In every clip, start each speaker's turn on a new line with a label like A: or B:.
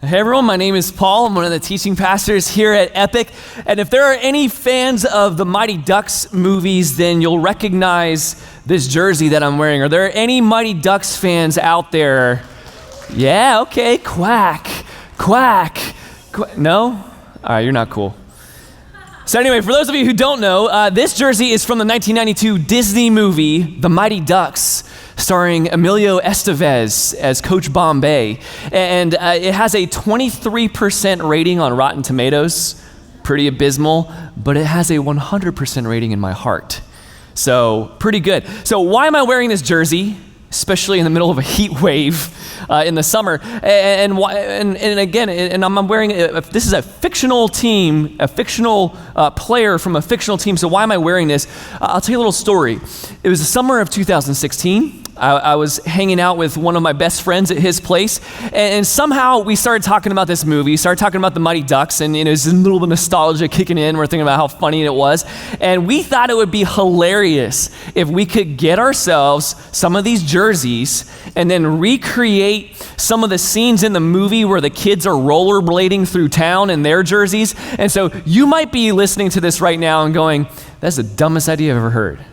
A: Hey everyone, my name is Paul. I'm one of the teaching pastors here at Epic. And if there are any fans of the Mighty Ducks movies, then you'll recognize this jersey that I'm wearing. Are there any Mighty Ducks fans out there? Yeah, okay, quack. No? All right, you're not cool. So anyway, for those of you who don't know, this jersey is from the 1992 Disney movie, The Mighty Ducks, starring Emilio Estevez as Coach Bombay. And it has a 23% rating on Rotten Tomatoes, pretty abysmal, but it has a 100% rating in my heart. So pretty good. So why am I wearing this jersey, especially in the middle of a heat wave in the summer? And I'm wearing, this is a fictional team, a fictional player from a fictional team, so why am I wearing this? I'll tell you a little story. It was the summer of 2016. I was hanging out with one of my best friends at his place, and somehow we started talking about this movie, started talking about the Mighty Ducks, and it was a little bit of nostalgia kicking in. We're thinking about how funny it was, and we thought it would be hilarious if we could get ourselves some of these jerseys and then recreate some of the scenes in the movie where the kids are rollerblading through town in their jerseys. And so you might be listening to this right now and going, that's the dumbest idea I've ever heard.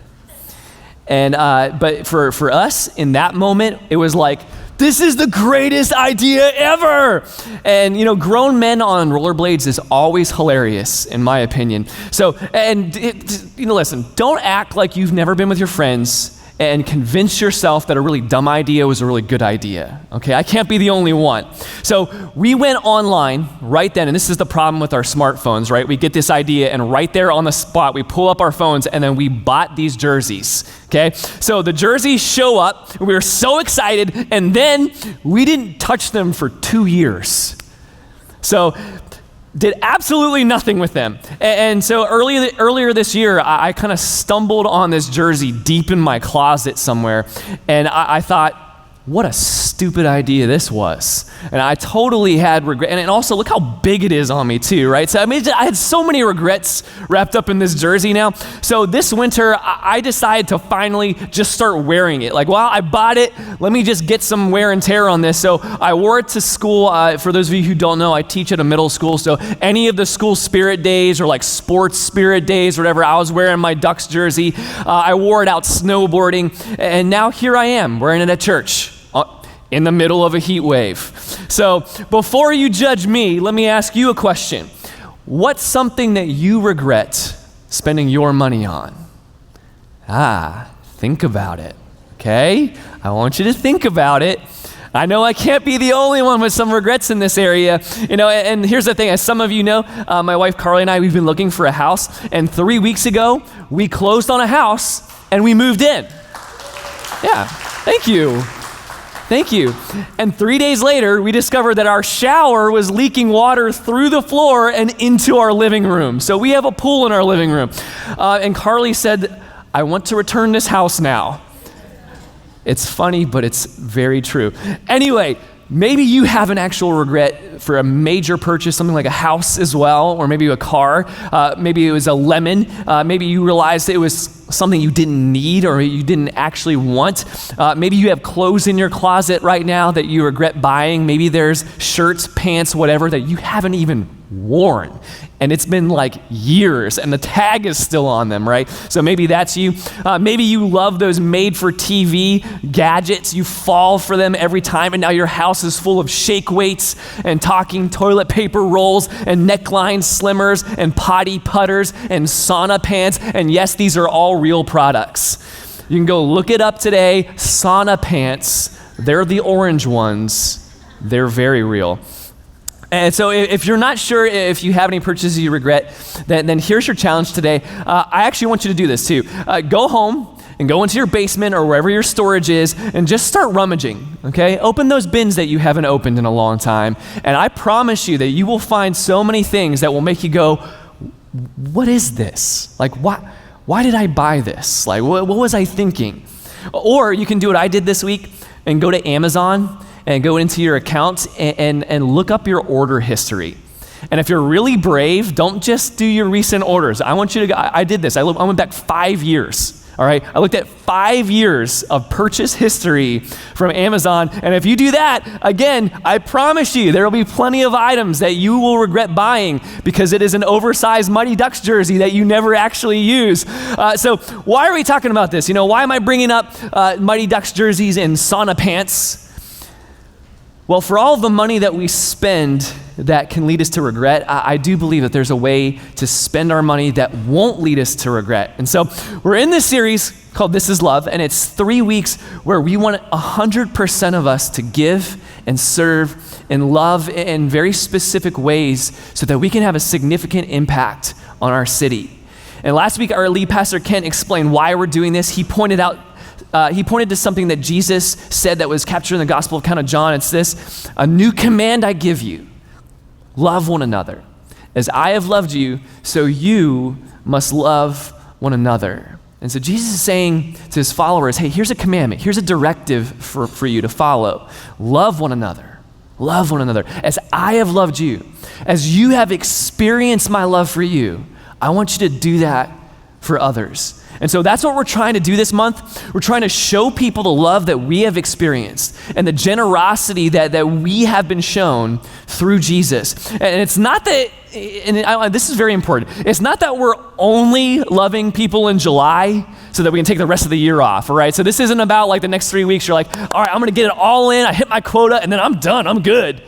A: And but for us in that moment, it was like, this is the greatest idea ever. And you know, grown men on rollerblades is always hilarious, in my opinion. So, listen, don't act like you've never been with your friends and convince yourself that a really dumb idea was a really good idea, okay? I can't be the only one. So we went online right then, and this is the problem with our smartphones, right? We get this idea, and right there on the spot, we pull up our phones, and then we bought these jerseys, okay? So the jerseys show up, and we were so excited, and then we didn't touch them for 2 years. So did absolutely nothing with them. And so earlier this year, I kind of stumbled on this jersey deep in my closet somewhere, and I thought, what a stupid idea this was. And I totally had regret. And also, look how big it is on me too, right? So I mean, I had so many regrets wrapped up in this jersey now. So this winter, I decided to finally just start wearing it. Like, well, I bought it. Let me just get some wear and tear on this. So I wore it to school. For those of you who don't know, I teach at a middle school. So any of the school spirit days or like sports spirit days or whatever, I was wearing my Ducks jersey. I wore it out snowboarding. And now here I am wearing it at church, in the middle of a heat wave. So before you judge me, let me ask you a question. What's something that you regret spending your money on? Think about it, okay? I want you to think about it. I know I can't be the only one with some regrets in this area. You know, and here's the thing, as some of you know, my wife Carly and I, we've been looking for a house, and 3 weeks ago, we closed on a house and we moved in. Yeah, thank you. And 3 days later, we discovered that our shower was leaking water through the floor and into our living room. So we have a pool in our living room. And Carly said, I want to return this house now. It's funny, but it's very true. Anyway, maybe you have an actual regret for a major purchase, something like a house as well, or maybe a car. Maybe it was a lemon. Maybe you realized it was something you didn't need or you didn't actually want. Maybe you have clothes in your closet right now that you regret buying. Maybe there's shirts, pants, whatever that you haven't even worn. And it's been like years and the tag is still on them, right? So maybe that's you. Maybe you love those made-for-TV gadgets. You fall for them every time, and now your house is full of shake weights and talking toilet paper rolls and neckline slimmers and potty putters and sauna pants. And yes, these are all real products. You can go look it up today. Sauna pants, they're the orange ones. They're very real. And so if you're not sure if you have any purchases you regret, then here's your challenge today. I actually want you to do this too. Go home and go into your basement or wherever your storage is and just start rummaging, okay? Open those bins that you haven't opened in a long time. And I promise you that you will find so many things that will make you go, what is this? Like, why did I buy this? Like, what was I thinking? Or you can do what I did this week and go to Amazon and go into your account and look up your order history. And if you're really brave, don't just do your recent orders. I want you to go, I did this. I went back 5 years All right, I looked at 5 years of purchase history from Amazon, and if you do that, again, I promise you there will be plenty of items that you will regret buying because it is an oversized Mighty Ducks jersey that you never actually use. So why are we talking about this? Why am I bringing up Mighty Ducks jerseys and sauna pants? Well, for all the money that we spend that can lead us to regret, I do believe that there's a way to spend our money that won't lead us to regret. And so we're in this series called This Is Love, and it's 3 weeks where we want 100% of us to give and serve and love in very specific ways so that we can have a significant impact on our city. And last week, our lead pastor, Kent, explained why we're doing this. He pointed to something that Jesus said that was captured in the Gospel of kind of John. It's this: a new command I give you, love one another. As I have loved you, so you must love one another. And so Jesus is saying to his followers, hey, here's a commandment. Here's a directive for you to follow. Love one another. Love one another. As I have loved you, as you have experienced my love for you, I want you to do that for others. And so that's what we're trying to do this month. We're trying to show people the love that we have experienced and the generosity that we have been shown through Jesus. And it's not that, this is very important, it's not that we're only loving people in July so that we can take the rest of the year off, all right? So this isn't about like the next 3 weeks, you're like, all right, I'm gonna get it all in, I hit my quota, and then I'm done, I'm good.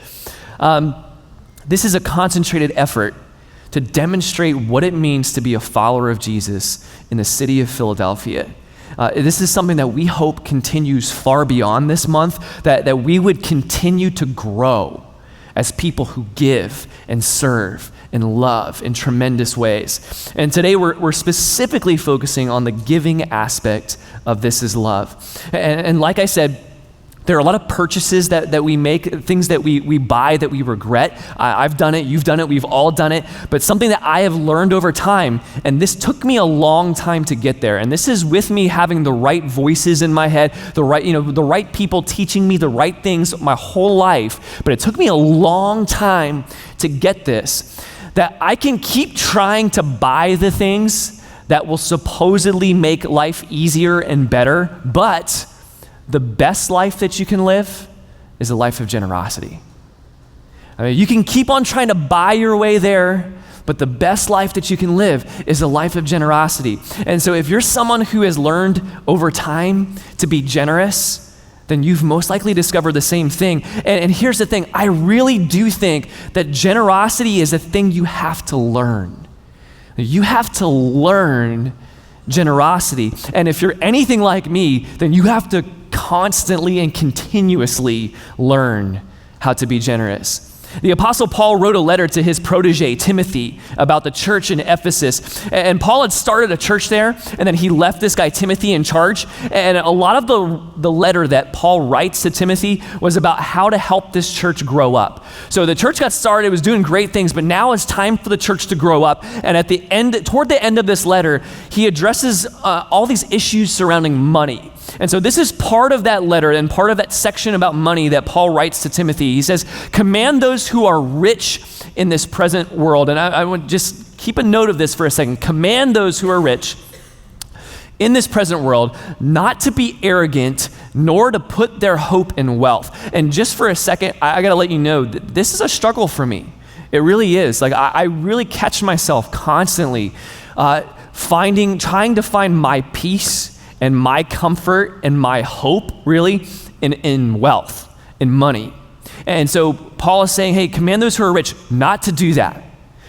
A: This is a concentrated effort to demonstrate what it means to be a follower of Jesus in the city of Philadelphia. This is something that we hope continues far beyond this month, that we would continue to grow as people who give and serve and love in tremendous ways. And today we're specifically focusing on the giving aspect of This Is Love. And like I said, there are a lot of purchases that we make, things that we buy that we regret. I've done it, you've done it, we've all done it. But something that I have learned over time, and this took me a long time to get there, and this is with me having the right voices in my head, the right people teaching me the right things my whole life, but it took me a long time to get this, that I can keep trying to buy the things that will supposedly make life easier and better, but the best life that you can live is a life of generosity. I mean, you can keep on trying to buy your way there, but the best life that you can live is a life of generosity. And so if you're someone who has learned over time to be generous, then you've most likely discovered the same thing. And here's the thing, I really do think that generosity is a thing you have to learn. You have to learn generosity. And if you're anything like me, then you have to constantly and continuously learn how to be generous. The Apostle Paul wrote a letter to his protege, Timothy, about the church in Ephesus. And Paul had started a church there, and then he left this guy Timothy in charge. And a lot of the letter that Paul writes to Timothy was about how to help this church grow up. So the church got started, it was doing great things, but now it's time for the church to grow up. And toward the end of this letter, he addresses all these issues surrounding money. And so this is part of that letter and part of that section about money that Paul writes to Timothy. He says, command those who are rich in this present world. And I would just keep a note of this for a second. Command those who are rich in this present world not to be arrogant, nor to put their hope in wealth. And just for a second, I gotta let you know that this is a struggle for me. It really is. Like I really catch myself constantly trying to find my peace and my comfort and my hope really in wealth, in money. And so Paul is saying, hey, command those who are rich not to do that,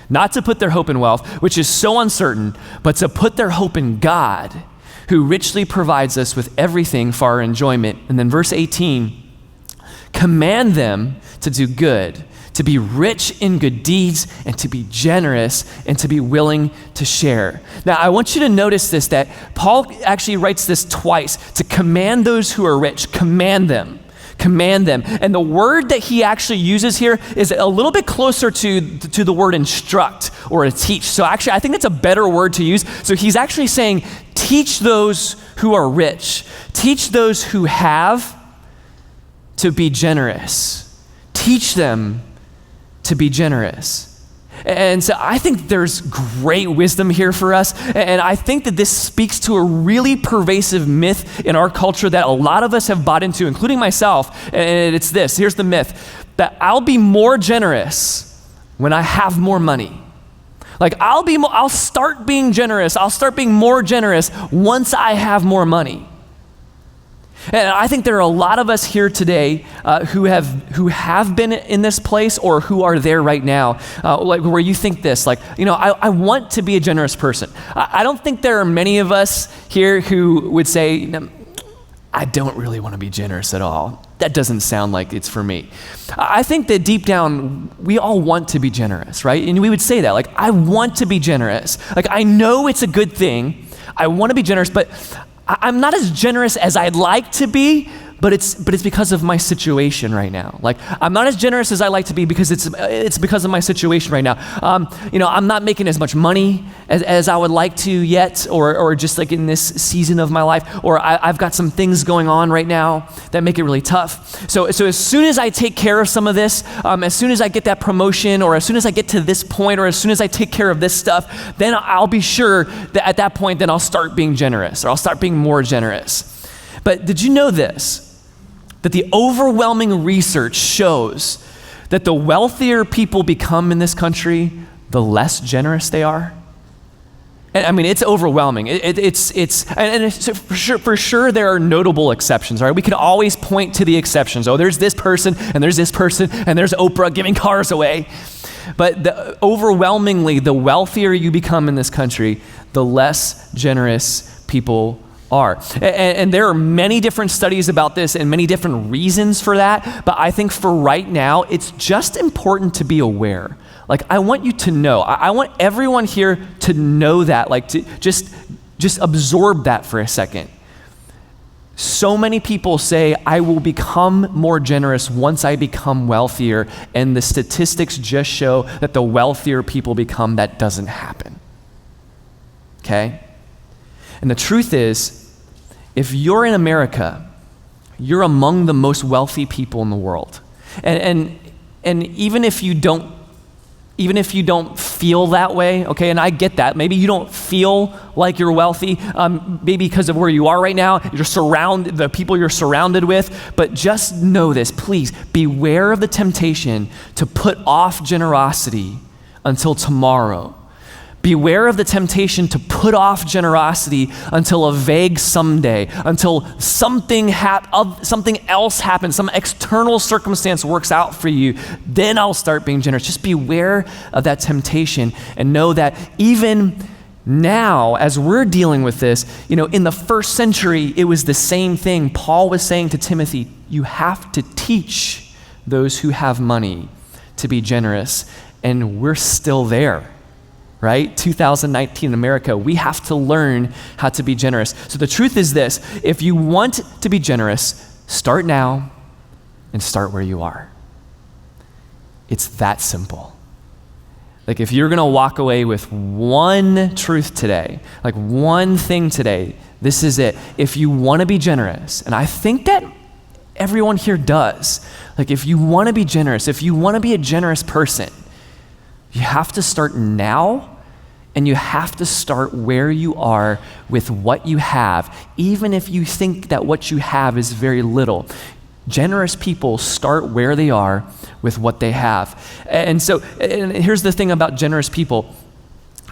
A: not to put their hope in wealth, which is so uncertain, but to put their hope in God, who richly provides us with everything for our enjoyment. And then verse 18, command them to do good, to be rich in good deeds, and to be generous, and to be willing to share. Now, I want you to notice this, that Paul actually writes this twice, to command those who are rich, command them. And the word that he actually uses here is a little bit closer to the word instruct or to teach. So actually, I think that's a better word to use. So he's actually saying, teach those who are rich. Teach those who have to be generous. Teach them to be generous. And so I think there's great wisdom here for us. And I think that this speaks to a really pervasive myth in our culture that a lot of us have bought into, including myself. And it's this, here's the myth, that I'll be more generous when I have more money. Like I'll start being generous. I'll start being more generous once I have more money. And I think there are a lot of us here today who have been in this place or who are there right now, like where you think this, like, I want to be a generous person. I don't think there are many of us here who would say, I don't really want to be generous at all. That doesn't sound like it's for me. I think that deep down, we all want to be generous, right? And we would say that, like, I want to be generous. Like, I know it's a good thing. I want to be generous, but I'm not as generous as I'd like to be, but it's because of my situation right now. Like, I'm not as generous as I like to be because it's because of my situation right now. I'm not making as much money as I would like to yet, or just like in this season of my life, or I've got some things going on right now that make it really tough. So as soon as I take care of some of this, as soon as I get that promotion, or as soon as I get to this point, or as soon as I take care of this stuff, then I'll be sure that at that point, then I'll start being generous, or I'll start being more generous. But did you know this? That the overwhelming research shows that the wealthier people become in this country, the less generous they are. And I mean, it's overwhelming. For sure there are notable exceptions, right? We can always point to the exceptions. Oh, there's this person, and there's this person, and there's Oprah giving cars away. But overwhelmingly, the wealthier you become in this country, the less generous people are. And there are many different studies about this and many different reasons for that, but I think for right now, it's just important to be aware. Like, I want you to know, I want everyone here to know that, like, to just absorb that for a second. So many people say, I will become more generous once I become wealthier, and the statistics just show that the wealthier people become, that doesn't happen. Okay? And the truth is, if you're in America, you're among the most wealthy people in the world. And even if you don't feel that way, okay, and I get that. Maybe you don't feel like you're wealthy, maybe because of where you are right now, the people you're surrounded with, but just know this, please, beware of the temptation to put off generosity until tomorrow. Beware of the temptation to put off generosity until a vague someday, until something else happens, some external circumstance works out for you, then I'll start being generous. Just beware of that temptation and know that even now, as we're dealing with this, in the first century, it was the same thing. Paul was saying to Timothy, you have to teach those who have money to be generous, and we're still there. Right? 2019 in America, we have to learn how to be generous. So the truth is this, if you want to be generous, start now and start where you are. It's that simple. Like, if you're gonna walk away with one truth today, like one thing today, this is it. If you wanna be generous, and I think that everyone here does, like, if you wanna be generous, if you wanna be a generous person, you have to start now, and you have to start where you are with what you have, even if you think that what you have is very little. Generous people start where they are with what they have. And here's the thing about generous people.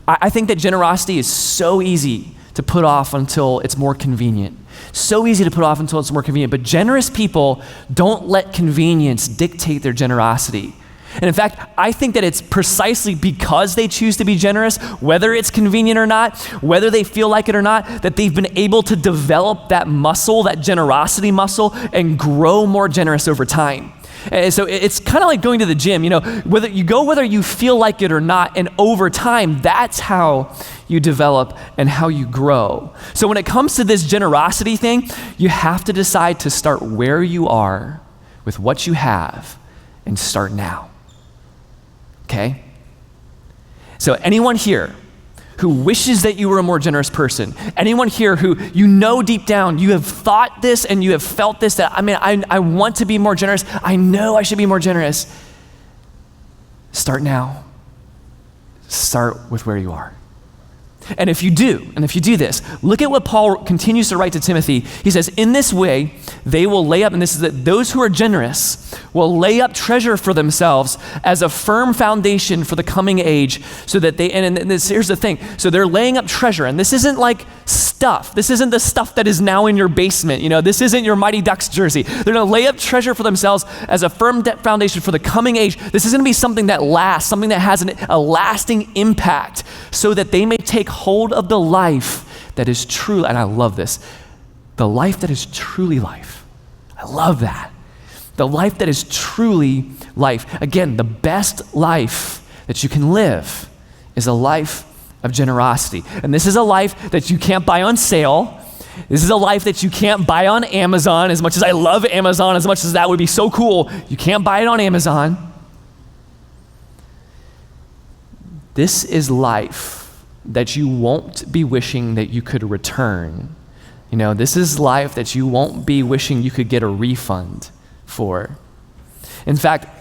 A: I think that generosity is so easy to put off until it's more convenient. So easy to put off until it's more convenient. But generous people don't let convenience dictate their generosity. And in fact, I think that it's precisely because they choose to be generous, whether it's convenient or not, whether they feel like it or not, that they've been able to develop that muscle, that generosity muscle, and grow more generous over time. And so it's kind of like going to the gym, whether you feel like it or not, and over time, that's how you develop and how you grow. So when it comes to this generosity thing, you have to decide to start where you are with what you have and start now. Okay? So anyone here who wishes that you were a more generous person, anyone here who deep down, you have thought this and you have felt this, that I want to be more generous, I know I should be more generous, start now. start with where you are. And if you do this, look at what Paul continues to write to Timothy. He says, in this way, they will lay up, and this is that those who are generous will lay up treasure for themselves as a firm foundation for the coming age, so that they, and here's the thing, so they're laying up treasure, and this isn't like stuff. This isn't the stuff that is now in your basement. This isn't your Mighty Ducks jersey. They're gonna lay up treasure for themselves as a firm foundation for the coming age. This is gonna be something that lasts, something that has a lasting impact, so that they may take hold of the life that is true, and I love this, the life that is truly life. I love that. The life that is truly life. Again, the best life that you can live is a life of generosity. And this is a life that you can't buy on sale. This is a life that you can't buy on Amazon. As much as I love Amazon, as much as that would be so cool, you can't buy it on Amazon. This is life that you won't be wishing that you could return. This is life that you won't be wishing you could get a refund for. In fact,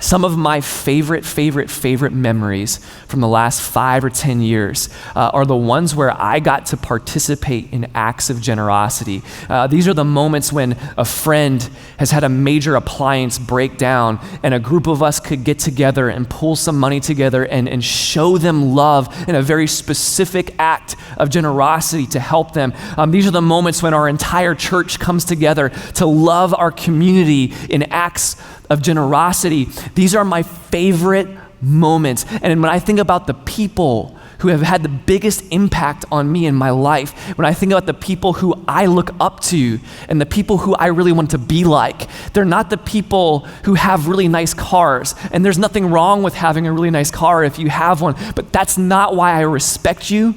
A: some of my favorite memories from the last 5 or 10 years are the ones where I got to participate in acts of generosity. These are the moments when a friend has had a major appliance break down, and a group of us could get together and pull some money together and show them love in a very specific act of generosity to help them. These are the moments when our entire church comes together to love our community in acts of generosity. These are my favorite moments. And when I think about the people who have had the biggest impact on me in my life, when I think about the people who I look up to and the people who I really want to be like, they're not the people who have really nice cars. And there's nothing wrong with having a really nice car if you have one, but that's not why I respect you.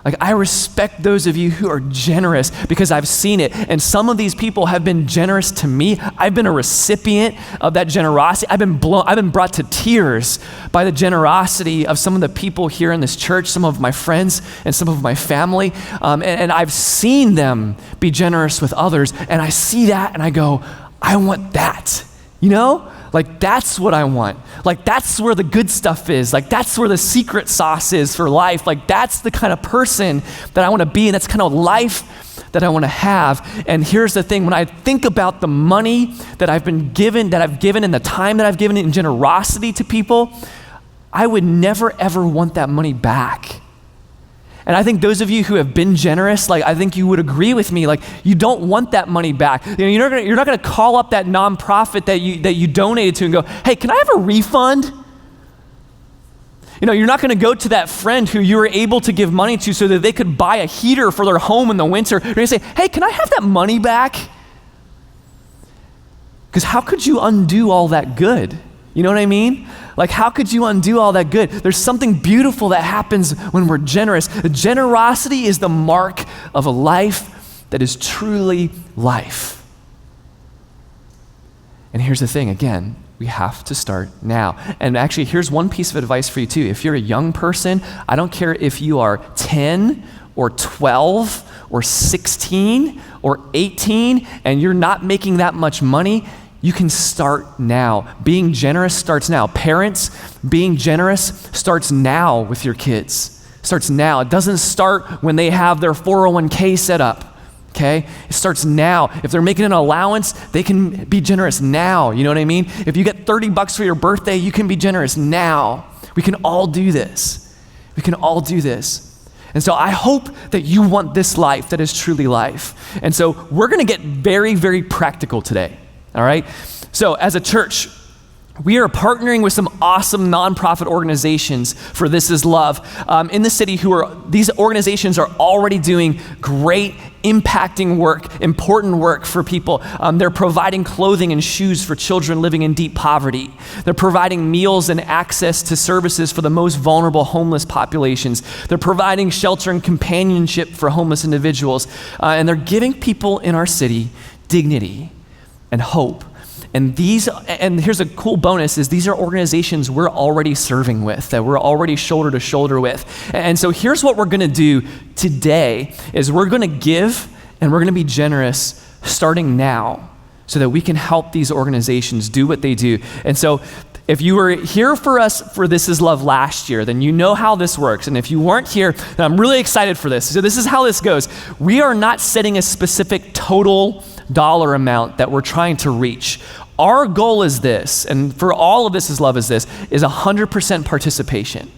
A: Like, I respect those of you who are generous because I've seen it. And some of these people have been generous to me. I've been a recipient of that generosity. I've been brought to tears by the generosity of some of the people here in this church, some of my friends and some of my family. And I've seen them be generous with others. And I see that and I go, I want that, Like, that's what I want. Like, that's where the good stuff is. Like, that's where the secret sauce is for life. Like, that's the kind of person that I want to be, and that's kind of life that I want to have. And here's the thing, when I think about the money that I've given and the time that I've given in generosity to people, I would never ever want that money back. And I think those of you who have been generous, I think you would agree with me, you don't want that money back. You're not gonna call up that nonprofit that you donated to and go, hey, can I have a refund? You're not gonna go to that friend who you were able to give money to so that they could buy a heater for their home in the winter. You're gonna say, hey, can I have that money back? Because how could you undo all that good? You know what I mean? How could you undo all that good? There's something beautiful that happens when we're generous. Generosity is the mark of a life that is truly life. And here's the thing, again, we have to start now. And actually, here's one piece of advice for you too. If you're a young person, I don't care if you are 10 or 12 or 16 or 18 and you're not making that much money, you can start now. Being generous starts now. Parents, being generous starts now with your kids. Starts now. It doesn't start when they have their 401k set up, okay? It starts now. If they're making an allowance, they can be generous now. You know what I mean? If you get $30 for your birthday, you can be generous now. We can all do this. We can all do this. And so I hope that you want this life that is truly life. And so we're gonna get very, very practical today. All right? So as a church, we are partnering with some awesome nonprofit organizations for This Is Love in the city these organizations are already doing great impacting work, important work for people. They're providing clothing and shoes for children living in deep poverty. They're providing meals and access to services for the most vulnerable homeless populations. They're providing shelter and companionship for homeless individuals. And they're giving people in our city dignity and hope. And here's a cool bonus, is these are organizations we're already serving with, that we're already shoulder to shoulder with. And so here's what we're gonna do today, is we're gonna give and we're gonna be generous starting now so that we can help these organizations do what they do. And so if you were here for us for This Is Love last year, then you know how this works. And if you weren't here, then I'm really excited for this. So this is how this goes. We are not setting a specific total dollar amount that we're trying to reach. Our goal is this, and for all of This Is Love is this, is 100% participation.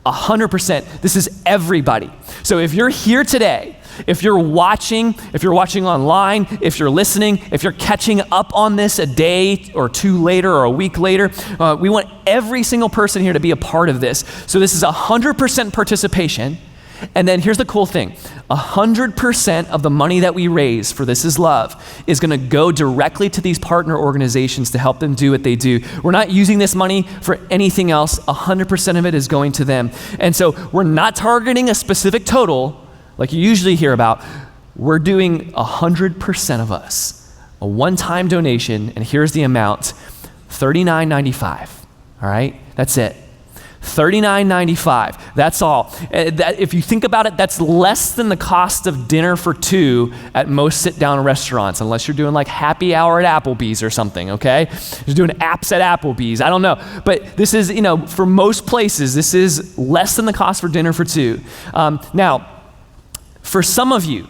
A: 100%. This is everybody. So if you're here today, if you're watching online, if you're listening, if you're catching up on this a day or two later or a week later, we want every single person here to be a part of this. So this is 100% participation. And then here's the cool thing. 100% of the money that we raise for This Is Love is going to go directly to these partner organizations to help them do what they do. We're not using this money for anything else. 100% of it is going to them. And so we're not targeting a specific total like you usually hear about. We're doing 100% of us, a one-time donation, and here's the amount, $39.95. All right? That's it. $39.95. That's all. If you think about it, that's less than the cost of dinner for two at most sit-down restaurants, unless you're doing like happy hour at Applebee's or something, okay? You're doing apps at Applebee's. I don't know. But this is, for most places, this is less than the cost for dinner for two. Now, for some of you,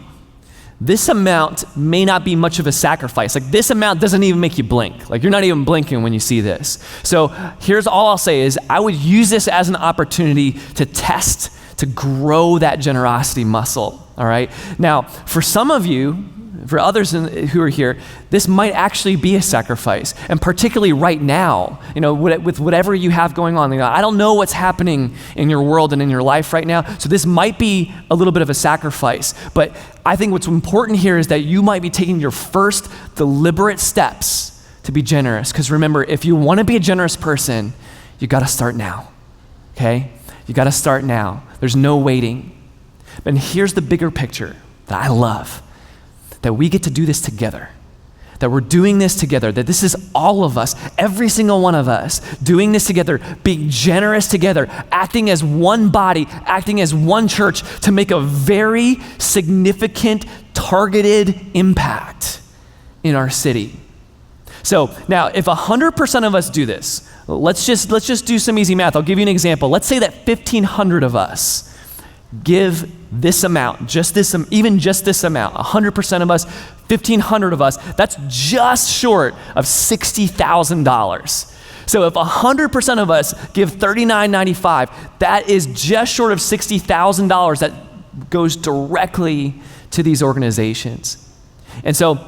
A: this amount may not be much of a sacrifice. Like this amount doesn't even make you blink. Like you're not even blinking when you see this. So here's all I'll say is I would use this as an opportunity to test, to grow that generosity muscle, all right? Now, for some of you, for others who are here, this might actually be a sacrifice. And particularly right now, with whatever you have going on, I don't know what's happening in your world and in your life right now. So this might be a little bit of a sacrifice. But I think what's important here is that you might be taking your first deliberate steps to be generous. Because remember, if you want to be a generous person, you got to start now, okay? You got to start now. There's no waiting. And here's the bigger picture that I love. That we get to do this together, that we're doing this together, that this is all of us, every single one of us, doing this together, being generous together, acting as one body, acting as one church to make a very significant, targeted impact in our city. So now, if 100% of us do this, let's just do some easy math. I'll give you an example. Let's say that 1,500 of us give this amount, even just this amount, 100% of us, 1,500 of us, that's just short of $60,000. So if 100% of us give $39.95, that is just short of $60,000 that goes directly to these organizations. And so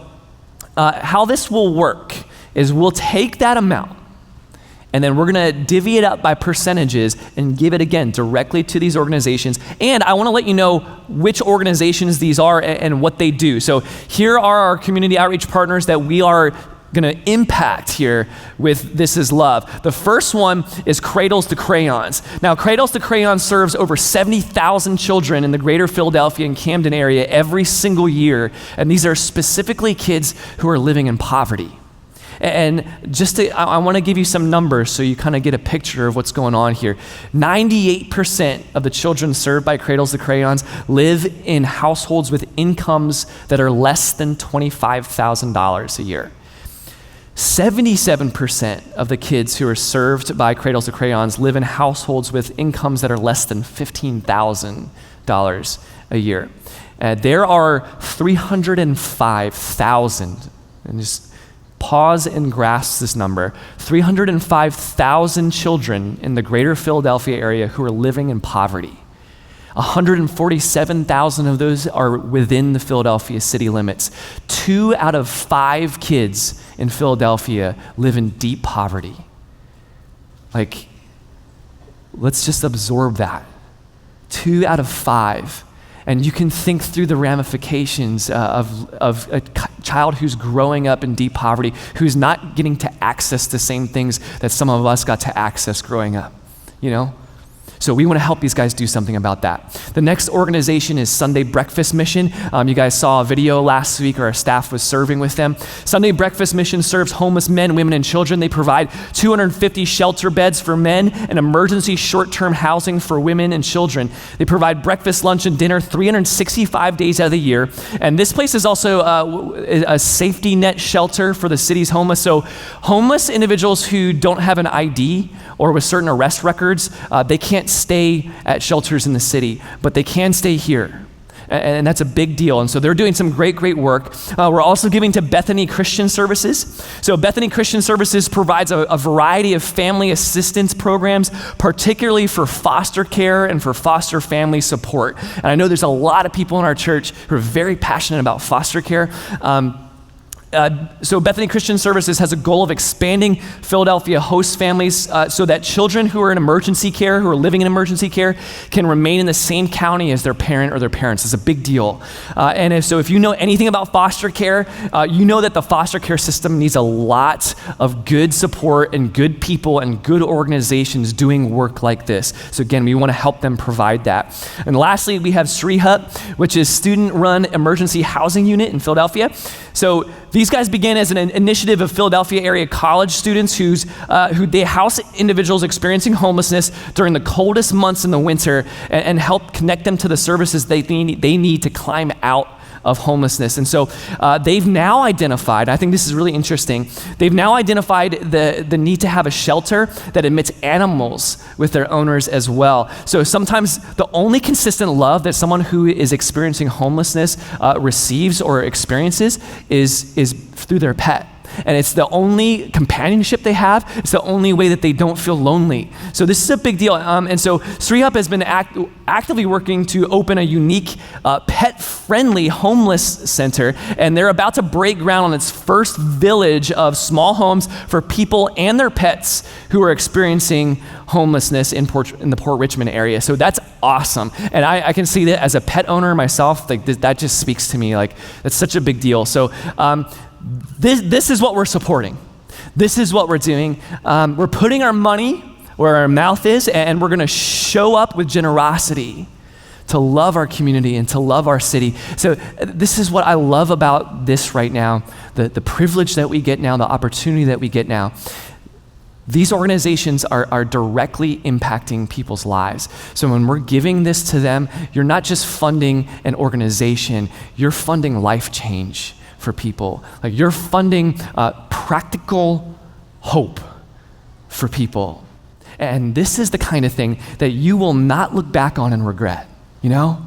A: how this will work is we'll take that amount, and then we're going to divvy it up by percentages and give it again directly to these organizations. And I want to let you know which organizations these are and what they do. So here are our community outreach partners that we are going to impact here with This Is Love. The first one is Cradles to Crayons. Now, Cradles to Crayons serves over 70,000 children in the greater Philadelphia and Camden area every single year. And these are specifically kids who are living in poverty. And I want to give you some numbers so you kind of get a picture of what's going on here. 98% of the children served by Cradles to Crayons live in households with incomes that are less than $25,000 a year. 77% of the kids who are served by Cradles to Crayons live in households with incomes that are less than $15,000 a year. There are 305,000, and just pause and grasp this number, 305,000 children in the greater Philadelphia area who are living in poverty. 147,000 of those are within the Philadelphia city limits. 2 out of 5 kids in Philadelphia live in deep poverty. Like, let's just absorb that. 2 out of 5. And you can think through the ramifications of a child who's growing up in deep poverty, who's not getting to access the same things that some of us got to access growing up, So we want to help these guys do something about that. The next organization is Sunday Breakfast Mission. You guys saw a video last week, or our staff was serving with them. Sunday Breakfast Mission serves homeless men, women, and children. They provide 250 shelter beds for men and emergency short-term housing for women and children. They provide breakfast, lunch, and dinner 365 days out of the year. And this place is also a safety net shelter for the city's homeless. So homeless individuals who don't have an ID or with certain arrest records, they can't stay at shelters in the city, but they can stay here. And that's a big deal. And so they're doing some great work. We're also giving to Bethany Christian Services. So Bethany Christian Services provides a variety of family assistance programs, particularly for foster care and for foster family support. And I know there's a lot of people in our church who are very passionate about foster care. So Bethany Christian Services has a goal of expanding Philadelphia host families so that children who are in emergency care, who are living in emergency care, can remain in the same county as their parent or their parents. It's a big deal. And if you know anything about foster care, you know that the foster care system needs a lot of good support and good people and good organizations doing work like this. So again, we want to help them provide that. And lastly, we have SriHut, which is student-run emergency housing unit in Philadelphia. So these guys began as an initiative of Philadelphia area college students who they house individuals experiencing homelessness during the coldest months in the winter and help connect them to the services they need to climb out of homelessness. And so they've now identified, I think this is really interesting, they've now identified the need to have a shelter that admits animals with their owners as well. So sometimes the only consistent love that someone who is experiencing homelessness receives or experiences is through their pet. And it's the only companionship they have. It's the only way that they don't feel lonely. So this is a big deal. And so SriHut has been actively working to open a unique pet-friendly homeless center. And they're about to break ground on its first village of small homes for people and their pets who are experiencing homelessness in the Port Richmond area. So that's awesome. And I can see that as a pet owner myself, like that just speaks to me. Like that's such a big deal. So this is what we're supporting. This is what we're doing. We're putting our money where our mouth is, and we're going to show up with generosity to love our community and to love our city. So this is what I love about this right now, the privilege that we get now, the opportunity that we get now. These organizations are directly impacting people's lives. So when we're giving this to them, you're not just funding an organization, you're funding life change for people. Like you're funding practical hope for people. And this is the kind of thing that you will not look back on and regret, you know?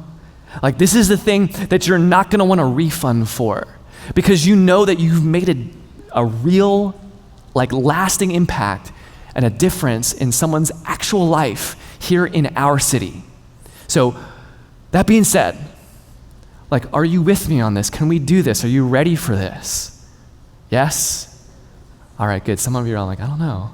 A: Like this is the thing that you're not gonna wanna refund for because you know that you've made a real, like lasting impact and a difference in someone's actual life here in our city. So that being said, like, are you with me on this? Can we do this? Are you ready for this? Yes? All right, good. Some of you are like, I don't know.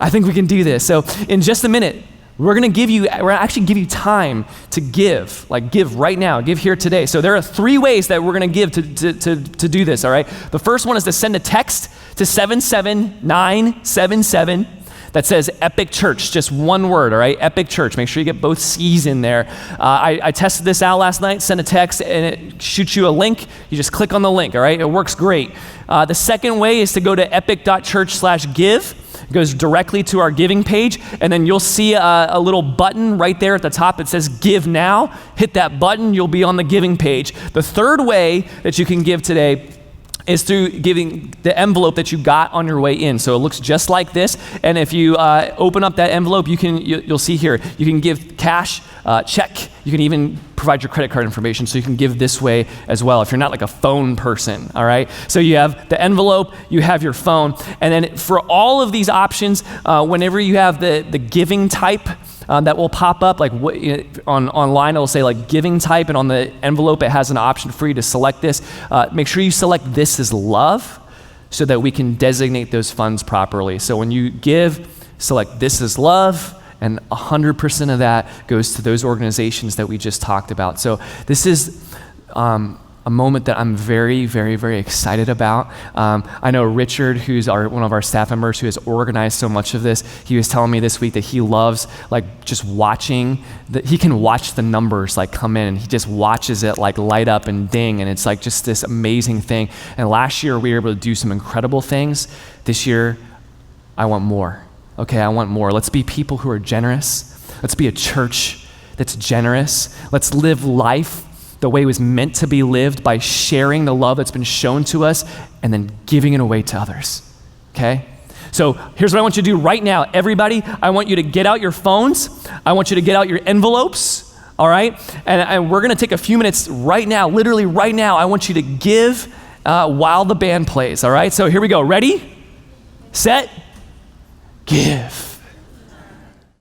A: I think we can do this. So in just a minute, we're gonna actually give you time to give, like give right now, give here today. So there are 3 ways that we're gonna give to do this, all right? The first one is to send a text to 77977 that says Epic Church, just one word, all right? Epic Church. Make sure you get both C's in there. I tested this out last night, sent a text, and it shoots you a link. You just click on the link, all right? It works great. The second way is to go to epic.church/give. It goes directly to our giving page, and then you'll see a little button right there at the top that says Give Now. Hit that button, you'll be on the giving page. The third way that you can give today is through giving the envelope that you got on your way in. So it looks just like this, and if you open up that envelope, you'll see here, you can give cash, check, you can even provide your credit card information, so you can give this way as well if you're not like a phone person, all right? So you have the envelope, you have your phone, and then for all of these options, whenever you have the giving type, that will pop up, like online it'll say like giving type, and on the envelope it has an option for you to select this. Make sure you select This Is Love so that we can designate those funds properly. So when you give, select This Is Love, and 100% of that goes to those organizations that we just talked about. So this is a a moment that I'm very, very, very excited about. I know Richard, who's one of our staff members who has organized so much of this, he was telling me this week that he loves like just watching, he can watch the numbers like come in, and he just watches it like light up and ding, and it's like just this amazing thing. And last year we were able to do some incredible things. This year, I want more. Okay, I want more. Let's be people who are generous. Let's be a church that's generous. Let's live life the way it was meant to be lived, by sharing the love that's been shown to us and then giving it away to others, okay? So here's what I want you to do right now. Everybody, I want you to get out your phones. I want you to get out your envelopes, all right? And we're gonna take a few minutes right now, literally right now. I want you to give while the band plays, all right? So here we go. Ready, set, give.